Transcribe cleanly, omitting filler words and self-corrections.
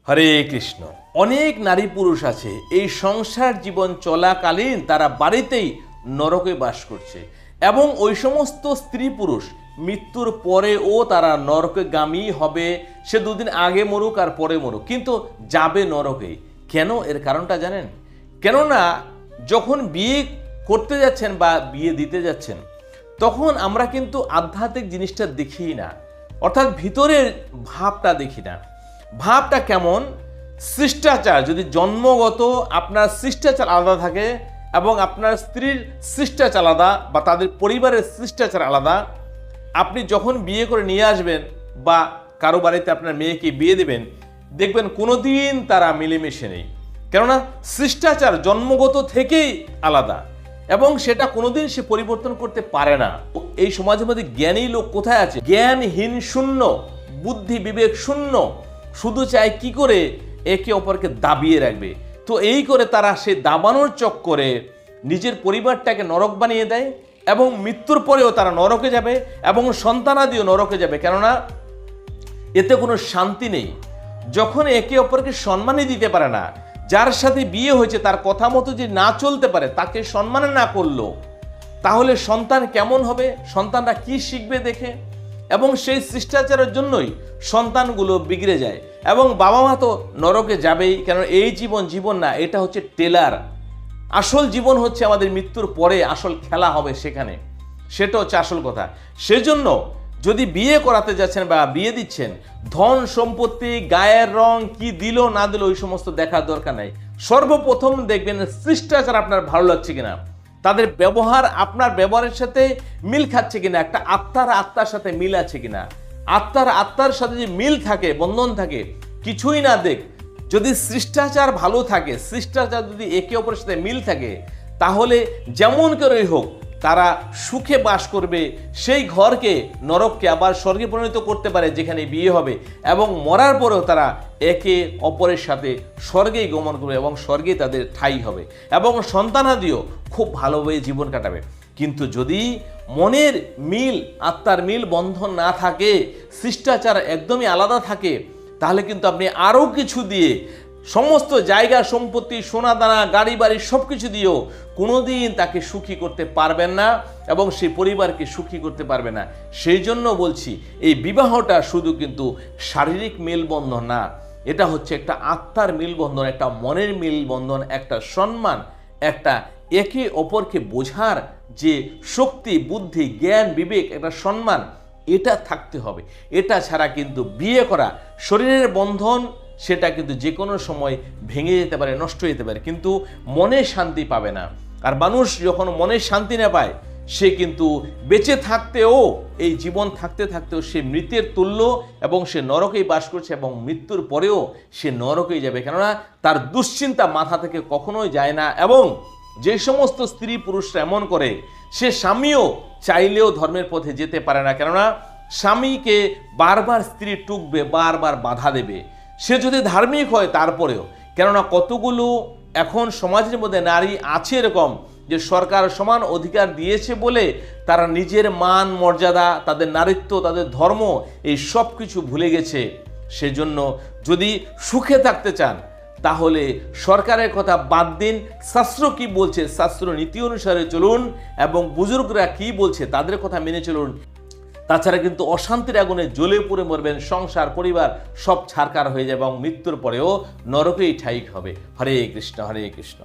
হরে কৃষ্ণ। অনেক নারী পুরুষ আছে এই সংসার জীবন চলাকালীন তারা বাড়িতেই নরকে বাস করছে, এবং ওই সমস্ত স্ত্রী পুরুষ মৃত্যুর পরেও তারা নরকগামী হবে। সে দুদিন আগে মরুক আর পরে মরুক, কিন্তু যাবে নরকে। কেন? এর কারণটা জানেন? কেননা যখন বিয়ে করতে যাচ্ছেন বা বিয়ে দিতে যাচ্ছেন, তখন আমরা কিন্তু আধ্যাত্মিক জিনিসটা দেখি না, অর্থাৎ ভিতরের ভাবটা দেখি না। ভাবটা কেমন? শিষ্টাচার, যদি জন্মগত আপনার শিষ্টাচার আলাদা থাকে এবং আপনার স্ত্রীর শিষ্টাচার আলাদা বা তাদের পরিবারের শিষ্টাচার আলাদা, আপনি যখন বিয়ে করে নিয়ে আসবেন বা কারো বাড়িতে আপনার মেয়েকে বিয়ে দেবেন, দেখবেন কোনোদিন তারা মিলেমিশে নেই। কেননা শিষ্টাচার জন্মগত থেকেই আলাদা, এবং সেটা কোনোদিন সে পরিবর্তন করতে পারে না। এই সমাজের মধ্যে জ্ঞানী লোক কোথায় আছে? জ্ঞানহীন শূন্য, বুদ্ধি বিবেক শূন্য, শুধু চায় কি করে একে অপরকে দাবিয়ে রাখবে। তো এই করে তারা সেই দাবানোর চক্করে নিজের পরিবারটাকে নরক বানিয়ে দেয়, এবং মৃত্যুর পরেও তারা নরকে যাবে এবং সন্তানাদিও নরকে যাবে। কেননা এতে কোনো শান্তি নেই। যখন একে অপরকে সম্মানই দিতে পারে না, যার সাথে বিয়ে হয়েছে তার কথা মতো যে না চলতে পারে, তাকে সম্মান না করলো, তাহলে সন্তান কেমন হবে? সন্তানরা কি শিখবে দেখে? এবং সেই শিষ্টাচারের জন্যই সন্তানগুলো বিগড়ে যায়, এবং বাবা মা তো নরকে যাবেই। কেন? এই জীবন না, এটা হচ্ছে টেলার। আসল জীবন হচ্ছে আমাদের মৃত্যুর পরে আসল খেলা হবে সেখানে, সেটা হচ্ছে আসল কথা। সেজন্য যদি বিয়ে করাতে যাচ্ছেন বা বিয়ে দিচ্ছেন, ধন সম্পত্তি, গায়ের রং কি দিল না দিল ওই সমস্ত দেখার দরকার নাই। সর্বপ্রথম দেখবেন শিষ্টাচার আপনার ভালো লাগছে কিনা, তাদের ব্যবহার আপনার ব্যবহারের সাথে মিল খাচ্ছে কিনা, একটা আত্মার সাথে মিল আছে কিনা। আত্মার সাথে যে মিল থাকে, বন্ধন থাকে, কিছুই না দেখ, যদি শিষ্টাচার ভালো থাকে, শিষ্টাচার যদি একে অপরের সাথে মিল থাকে, তাহলে যেমন করেই হোক তারা সুখে বাস করবে। সেই ঘরকে, নরককে আবার স্বর্গে পরিণত করতে পারে যেখানে বিয়ে হবে, এবং মরার পরেও তারা একে অপরের সাথে স্বর্গেই গমন করবে এবং স্বর্গেই তাদের ঠাঁই হবে, এবং সন্তানাদিও খুব ভালোভাবে জীবন কাটাবে। কিন্তু যদি মনের মিল, আত্মার মিল বন্ধন না থাকে, শিষ্টাচার একদমই আলাদা থাকে, তাহলে কিন্তু আপনি আরও কিছু দিয়ে, সমস্ত জায়গা সম্পত্তি, সোনা দানা, গাড়ি বাড়ি সব কিছু দিয়েও কোনোদিন তাকে সুখী করতে পারবেন না, এবং সেই পরিবারকে সুখী করতে পারবে না। সেই জন্য বলছি, এই বিবাহটা শুধু কিন্তু শারীরিক মেলবন্ধন না, এটা হচ্ছে একটা আত্মার মেলবন্ধন, একটা মনের মেলবন্ধন, একটা সম্মান, একটা একে অপরকে বোঝার যে শক্তি, বুদ্ধি, জ্ঞান, বিবেক, একটা সম্মান, এটা থাকতে হবে। এটা ছাড়া কিন্তু বিয়ে করা শরীরের বন্ধন, সেটা কিন্তু যে কোনো সময় ভেঙে যেতে পারে, নষ্ট হয়ে যেতে পারে, কিন্তু মনে শান্তি পাবে না। আর মানুষ যখন মনে শান্তি না পায়, সে কিন্তু বেঁচে থাকতেও, এই জীবন থাকতে থাকতেও সে মৃতের তুল্য, এবং সে নরকেই বাস করছে, এবং মৃত্যুর পরেও সে নরকেই যাবে। কেননা তার দুশ্চিন্তা মাথা থেকে কখনোই যায় না। এবং যে সমস্ত স্ত্রী পুরুষরা এমন করে, সে স্বামীও চাইলেও ধর্মের পথে যেতে পারে না। কেননা স্বামীকে বারবার স্ত্রী টুকবে, বারবার বাধা দেবে, সে যদি ধার্মিক হয় তারপরেও। কেননা কতগুলো এখন সমাজের মধ্যে নারী আছে এরকম, যে সরকার সমান অধিকার দিয়েছে বলে তারা নিজের মান মর্যাদা, তাদের নারীত্ব, তাদের ধর্ম, এই সব কিছু ভুলে গেছে। সেজন্য যদি সুখে থাকতে চান, তাহলে সরকারের কথা বাদ দিন। শাস্ত্র কি বলছে, শাস্ত্র নীতি অনুসারে চলুন, এবং বুজুর্গরা কি বলছে তাদের কথা মেনে চলুন। তাছাড়া কিন্তু অশান্তির আগুনে জ্বলে পুড়ে মরবেন, সংসার পরিবার সব ছারকার হয়ে যাবে, এবং মৃত্যুর পরেও নরকেই ঠাঁই হবে। হরে কৃষ্ণ, হরে কৃষ্ণ।